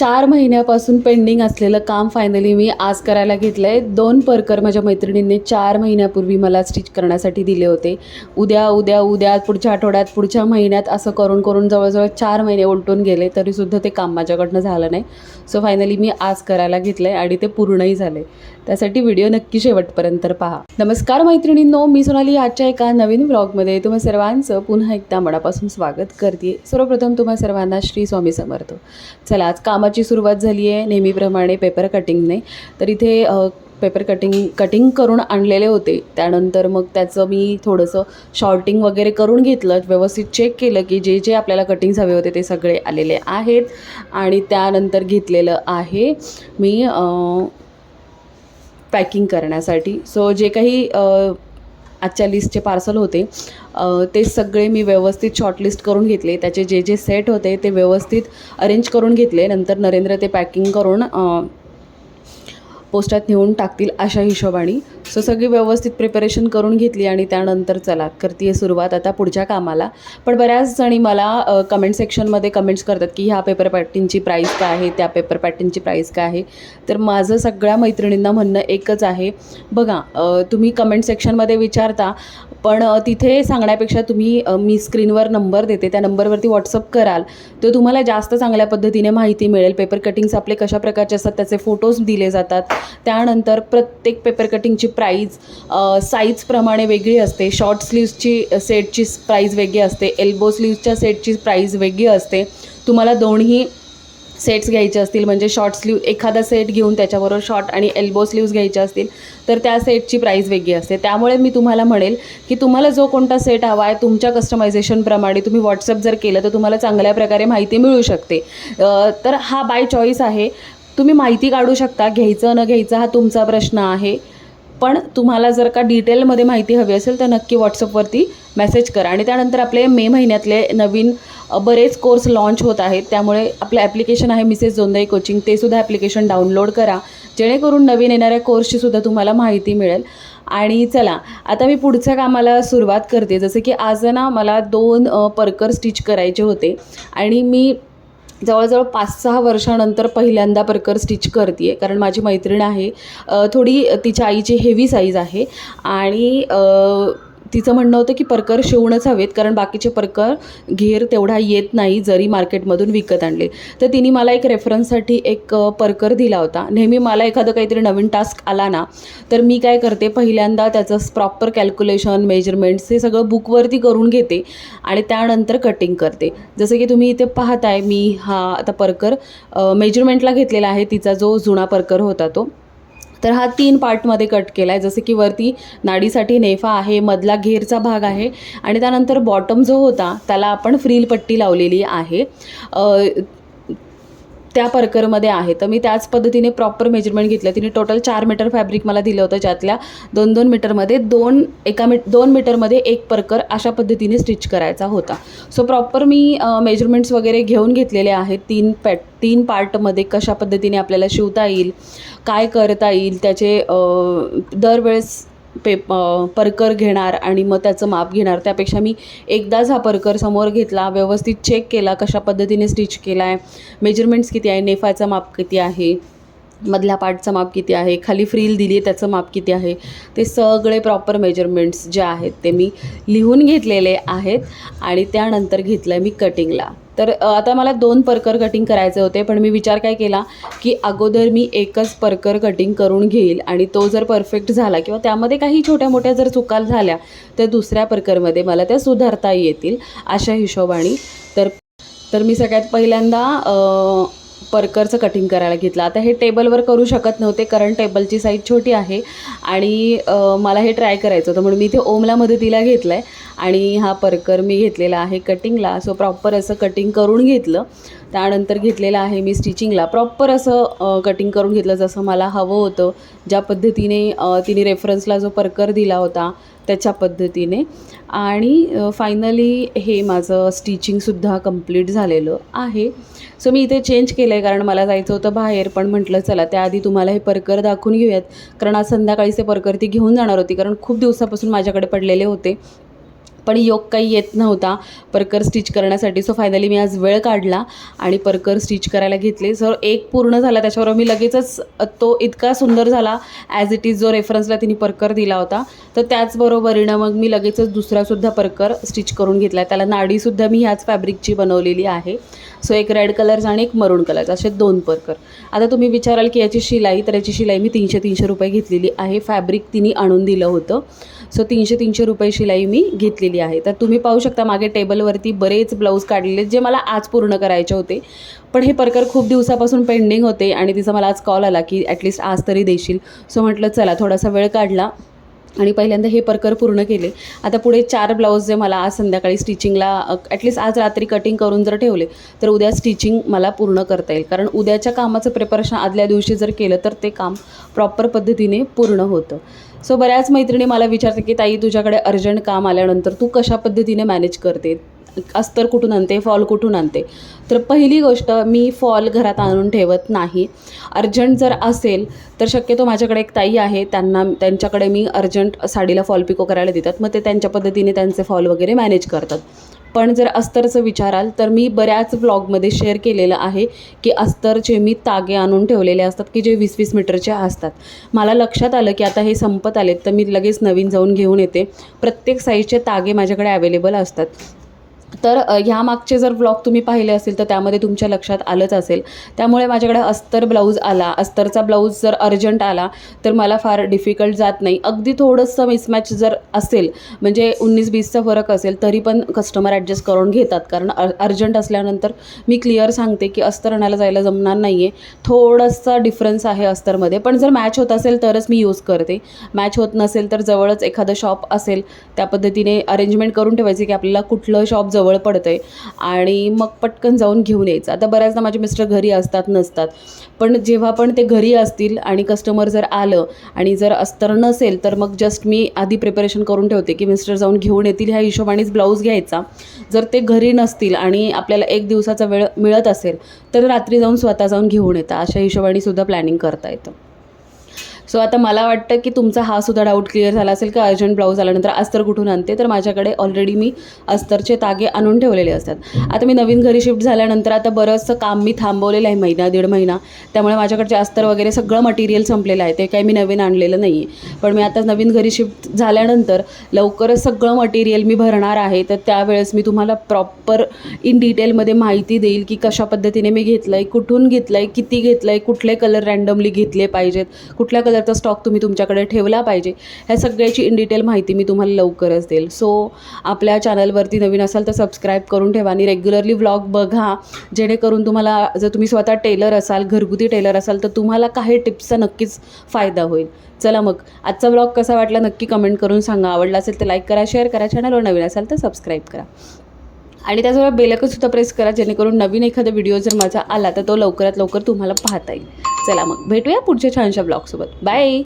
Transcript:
4 महिन्यापासून पेंडिंग असलेलं काम फायनली मी आज करायला घेतलं आहे. 2 परकर माझ्या मैत्रिणींनी 4 महिन्यापूर्वी मला स्टिच करण्यासाठी दिले होते. उद्या उद्या उद्या पुढच्या आठवड्यात पुढच्या महिन्यात असं करून करून जवळजवळ 4 महिने उलटून गेले, तरीसुद्धा ते काम माझ्याकडनं झालं नाही. सो फायनली मी आज करायला घेतलं आहे आणि ते पूर्णही झाले. त्यासाठी व्हिडिओ नक्की शेवटपर्यंत पहा. नमस्कार मैत्रिणींनो, मी सोनाली आजच्या एका नवीन व्लॉगमध्ये तुम्हा सर्वांचं पुन्हा एकदा मनापासून स्वागत करते. सर्वप्रथम तुम्हा सर्वांना श्री स्वामी समर्थ. चला, आज कामाची सुरुवात झाली आहे नेहमीप्रमाणे पेपर कटिंगने. तर इथे पेपर कटिंग करून आणलेले होते. त्यानंतर मग त्याचं मी थोडंसं शॉर्टिंग वगैरे करून घेतलं, व्यवस्थित चेक केलं की जे जे आपल्याला कटिंग्स हवे होते ते सगळे आलेले आहेत. आणि त्यानंतर घेतलेलं आहे मी पॅकिंग करण्यासाठी. सो जे काही आजच्या लिस्टचे पार्सल होते ते सगळे मी व्यवस्थित शॉर्टलिस्ट करून घेतले. त्याचे जे जे सेट होते ते व्यवस्थित अरेंज करून घेतले. नंतर नरेंद्र ते पॅकिंग करून पोस्टात नेऊन टाकतील अशा हिशोबाने. सो सगळी व्यवस्थित प्रिपरेशन करून घेतली आणि त्यानंतर चला करते आहे सुरुवात आता पुढच्या कामाला. पण बऱ्याच जणी मला कमेंट सेक्शनमध्ये कमेंट्स करतात की ह्या पेपर पॅटर्नची प्राईस काय आहे, त्या पेपर पॅटर्नची प्राईस काय आहे. तर माझं सगळ्या मैत्रिणींना म्हणणं एकच आहे, बघा तुम्ही कमेंट सेक्शनमध्ये विचारता, पण तिथे सांगण्यापेक्षा तुम्ही मी स्क्रीनवर नंबर देते, त्या नंबरवरती व्हॉट्सअप कराल तर तुम्हाला जास्त चांगल्या पद्धतीने माहिती मिळेल. पेपर कटिंग्स आपले कशा प्रकारचे असतात त्याचे फोटोज दिले जातात. त्यानंतर प्रत्येक पेपर कटिंगची प्राईज साईजप्रमाणे वेगळी असते. शॉर्ट स्लीव्सची सेटची प्राईज वेगळी असते, एल्बो स्लीव्सच्या सेटची प्राईज वेगळी असते. तुम्हाला दोन्ही सेट्स घ्यायचे असतील म्हणजे शॉर्ट स्लीव्ह एखादा सेट घेऊन त्याच्याबरोबर शॉर्ट आणि एल्बो स्लीव्स घ्यायचे असतील तर त्या सेटची प्राईस वेगळी असते. त्यामुळे मी तुम्हाला म्हणेल की तुम्हाला जो कोणता सेट हवा आहे तुमच्या कस्टमायझेशनप्रमाणे तुम्ही व्हॉट्सअप जर केलं तर तुम्हाला चांगल्या प्रकारे माहिती मिळू शकते. तर हा बाय चॉईस आहे, तुम्ही माहिती काढू शकता. घ्यायचं न घ्यायचं हा तुमचा प्रश्न आहे. पण तुम्हाला जर का डिटेलमध्ये माहिती हवी असेल तर नक्की व्हॉट्सअपवरती मेसेज करा. आणि त्यानंतर आपले मे महिन्यातले नवीन बरेच कोर्स लॉन्च होत आहेत. त्यामुळे आपलं ॲप्लिकेशन आहे मिसेस जोंदाई कोचिंग, ते सुद्धा ॲप्लिकेशन डाउनलोड करा जेणेकरून नवीन येणाऱ्या कोर्सचीसुद्धा तुम्हाला माहिती मिळेल. आणि चला आता मी पुढच्या कामाला सुरुवात करते. जसं की आज ना मला 2 परकर स्टिच करायचे होते आणि मी जवळजवळ 5-6 वर्षानंतर पहिल्यांदा परकर स्टिच करते आहे. कारण माझी मैत्रीण आहे, थोडी तिच्या आईची हेवी साईज आहे आणि तिचं म्हणणं होतं की परकर शिवणच हवेत कारण बाकीचे परकर घेर तेवढा येत नाही जरी मार्केटमधून विकत आणले. तर तिने मला एक रेफरन्ससाठी एक परकर दिला होता. नेहमी मला एखादं काहीतरी नवीन टास्क आला ना तर मी काय करते, पहिल्यांदा त्याचं प्रॉपर कॅल्क्युलेशन मेजरमेंट्स हे सगळं बुकवरती करून घेते आणि त्यानंतर कटिंग करते. जसं की तुम्ही इथे पाहताय मी हा आता परकर मेजरमेंटला घेतलेला आहे, तिचा जो जुना परकर होता तो. तर हा 3 पार्टमध्ये कट केला आहे. जसं की वरती नाडीसाठी नेफा आहे, मधला घेरचा भाग आहे आणि त्यानंतर बॉटम जो होता त्याला आपण फ्रील पट्टी लावलेली आहे त्या परकरमध्ये आहे. तर मी त्याच पद्धतीने प्रॉपर मेजरमेंट घेतलं. तिने टोटल 4 मीटर फॅब्रिक मला दिलं होतं, ज्यातल्या 2-2 मीटरमध्ये 2 मीटरमध्ये 1 परकर अशा पद्धतीने स्टिच करायचा होता. सो प्रॉपर मी मेजरमेंट्स वगैरे घेऊन घेतलेले आहेत. 3 पार्टमध्ये कशा पद्धतीने आपल्याला शिवता येईल, काय करता येईल, त्याचे दरवेळेस परकर घेणार आणि मग त्याचं माप घेणार त्यापेक्षा मी एकदाच हा परकर समोर घेतला, व्यवस्थित चेक केला कशा पद्धतीने स्टिच केला आहे, मेजरमेंट्स किती आहे, नेफाचं माप किती आहे, मधल्या पार्टचं माप किती आहे, खाली फ्रील दिली आहे त्याचं माप किती आहे, ते सगळे प्रॉपर मेजरमेंट्स जे आहेत ते मी लिहून घेतलेले आहेत. आणि त्यानंतर घेतलं आहे मी कटिंगला. तर आता मला 2 परकर कटिंग करायचे होते, पण मी विचार काय केला की अगोदर मी एकच परकर कटिंग करून घेईल आणि तो जर परफेक्ट झाला किंवा त्यामध्ये काही छोट्या मोठ्या जर चुका झाल्या तर दुसऱ्या परकरमध्ये मला त्या सुधारता येतील अशा हिशोबाने. तर मी सगळ्यात पहिल्यांदा परकरचं कटिंग करायला घेतलं. आता हे टेबलवर करू शकत नव्हते कारण टेबलची साईज छोटी आहे आणि मला हे ट्राय करायचं होतं म्हणून मी इथे ओमला मदतीला घेतलं आहे आणि हा परकर मी घेतलेला आहे कटिंगला. सो प्रॉपर असं कटिंग करून घेतलं. त्यानंतर घेतलेलं आहे मी स्टिचिंगला. प्रॉपर असं कटिंग करून घेतलं जसं मला हवं होतं, ज्या पद्धतीने तिने रेफरन्सला जो परकर दिला होता त्याच्या पद्धतीने. आणि फायनली हे माझं स्टिचिंगसुद्धा कंप्लीट झालेलं आहे. सो मी इथे चेंज केलं आहे कारण मला जायचं होतं बाहेर, पण म्हटलं चला त्याआधी तुम्हाला हे परकर दाखवून घेऊयात कारण आज संध्याकाळी ते परकर ती घेऊन जाणार होती कारण खूप दिवसापासून माझ्याकडे पडलेले होते. पण योग काही येत नव्हता परकर स्टिच करण्यासाठी. सो फायनली मी आज वेळ काढला आणि परकर स्टिच करायला घेतले. सो एक पूर्ण झाला, त्याच्यावर मी लगेचच तो इतका सुंदर झाला ॲज इट इज जो रेफरन्सला तिने परकर दिला होता. तर त्याचबरोबरीनं मग मी लगेचच दुसरासुद्धा परकर स्टिच करून घेतला. त्याला नाडीसुद्धा मी ह्याच फॅब्रिकची बनवलेली आहे. सो एक रेड कलरचा आणि एक मरून कलरचा, असे 2 परकर. आता तुम्ही विचाराल की याची शिलाई, तर याची शिलाई मी 300 रुपये घेतलेली आहे. फॅब्रिक तिने आणून दिलं होतं. सो 300 रुपये शिलाई मी घेतलेली आहे. तर तुम्ही पाहू शकता मागे टेबलवरती बरेच ब्लाऊज काढलेले जे मला आज पूर्ण करायचे होते. पण हे परकर खूप दिवसापासून पेंडिंग होते आणि तिचा मला आज कॉल आला की ॲटलिस्ट आज तरी देशील. सो म्हटलं चला थोडासा वेळ काढला आणि पहिल्यांदा हे परकर पूर्ण केले. आता पुढे 4 ब्लाऊज जे मला आज संध्याकाळी स्टिचिंगला ॲटलिस्ट आज रात्री कटिंग करून जर ठेवले तर उद्या स्टिचिंग मला पूर्ण करता येईल. कारण उद्याच्या कामाचं प्रिपरेशन आदल्या दिवशी जर केलं तर ते काम प्रॉपर पद्धतीने पूर्ण होतं. सो बऱ्याच मैत्रिणी मला विचारते की ताई तुझ्याकडे अर्जंट काम आल्यानंतर तू कशा पद्धतीने मॅनेज करते, अस्तर कुठून आणते, फॉल कुठून आणते. तर पहिली गोष्ट, मी फॉल घरात आणून ठेवत नाही. अर्जंट जर असेल तर शक्यतो माझ्याकडे एक ताई आहे, त्यांच्याकडे मी अर्जंट साडीला फॉल पिको करायला देतात. मग ते त्यांच्या पद्धतीने त्यांचे फॉल वगैरे मॅनेज करतात. पण जर अस्तरचं विचाराल तर मी बऱ्याच ब्लॉगमध्ये शेअर केलेलं आहे की अस्तरचे मी तागे आणून ठेवलेले असतात की जे 20-20 मीटरचे असतात. मला लक्षात आलं की आता हे संपत आलेत तर मी लगेच नवीन जाऊन घेऊन येते. प्रत्येक साईजचे तागे माझ्याकडे अवेलेबल असतात. तर ह्या मागचे जर ब्लॉग तुम्ही पाहिले असतील तर त्यामध्ये तुमच्या लक्षात आलंच असेल. त्यामुळे माझ्याकडे अस्तर ब्लाऊज आला, अस्तरचा ब्लाऊज जर अर्जंट आला तर मला फार डिफिकल्ट जात नाही. अगदी थोडंसं मिसमॅच जर असेल म्हणजे 19-20चा फरक असेल तरी पण कस्टमर ॲडजस्ट करून घेतात. कारण अर्जंट असल्यानंतर मी क्लिअर सांगते की अस्तर आणायला जायला जमणार नाही आहे, थोडासा डिफरन्स आहे अस्तरमध्ये. पण जर मॅच होत असेल तरच मी यूज करते. मॅच होत नसेल तर जवळच एखादं शॉप असेल त्या पद्धतीने अरेंजमेंट करून ठेवायचे की आपल्याला कुठलं शॉप जवळ पडतं आहे आणि मग पटकन जाऊन घेऊन यायचं. आता बऱ्याचदा माझे मिस्टर घरी असतात नसतात, पण जेव्हा पण ते घरी असतील आणि कस्टमर जर आलं आणि जर अस्तर नसेल तर मग जस्ट मी आधी प्रिपरेशन करून ठेवते की मिस्टर जाऊन घेऊन येतील ह्या हिशोबानेच ब्लाऊज घ्यायचा. जर ते घरी नसतील आणि आपल्याला 1 दिवसाचा वेळ मिळत असेल तर रात्री जाऊन स्वतः जाऊन घेऊन येतात. अशा हिशोबाने सुद्धा प्लॅनिंग करता येतं. सो आता मला वाटतं की तुमचा हा सुद्धा डाऊट क्लिअर झाला असेल की अर्जंट ब्लाऊज आल्यानंतर अस्तर कुठून आणते. तर माझ्याकडे ऑलरेडी मी अस्तरचे तागे आणून ठेवलेले असतात. आता मी नवीन घरी शिफ्ट झाल्यानंतर आता बरंचसं काम मी थांबवलेलं आहे 1-1.5 महिना. त्यामुळे माझ्याकडचे अस्तर वगैरे सगळं मटेरियल संपलेलं आहे. ते काही मी नवीन आणलेलं नाही आहे. पण मी आता नवीन घरी शिफ्ट झाल्यानंतर लवकरच सगळं मटेरियल मी भरणार आहे. तर त्यावेळेस मी तुम्हाला प्रॉपर इन डिटेलमध्ये माहिती देईल की कशा पद्धतीने मी घेतलं आहे, कुठून घेतलं आहे, किती घेतलं आहे, कुठले कलर रँडमली घेतले पाहिजेत, कुठल्या कलरचा स्टॉक तुम्ही तुमच्याकडे ठेवला पाहिजे, ह्या सगळ्याची इन डिटेल माहिती मी तुम्हाला लवकरच देईल. सो आपल्या चॅनलवरती नवीन असाल तर सबस्क्राईब करून ठेवा आणि रेग्युलरली व्लॉग बघा, जेणेकरून तुम्हाला जर तुम्ही स्वतः टेलर असाल, घरगुती टेलर असाल तर तुम्हाला काही टिप्सचा नक्कीच फायदा होईल. चला मग आजचा व्लॉग कसा वाटला नक्की कमेंट करून सांगा. आवडला असेल तर लाईक करा, शेअर करा, चॅनलवर नवीन असाल तर सबस्क्राईब करा आणि त्याचबरोबर बेलआयकॉनसुद्धा प्रेस करा जेणेकरून नवीन एखादा व्हिडिओ जर माझा आला तर तो लवकरात लवकर तुम्हाला पाहता येईल. चला मग भेटूया पुढच्या छानशा ब्लॉगसोबत. बाय.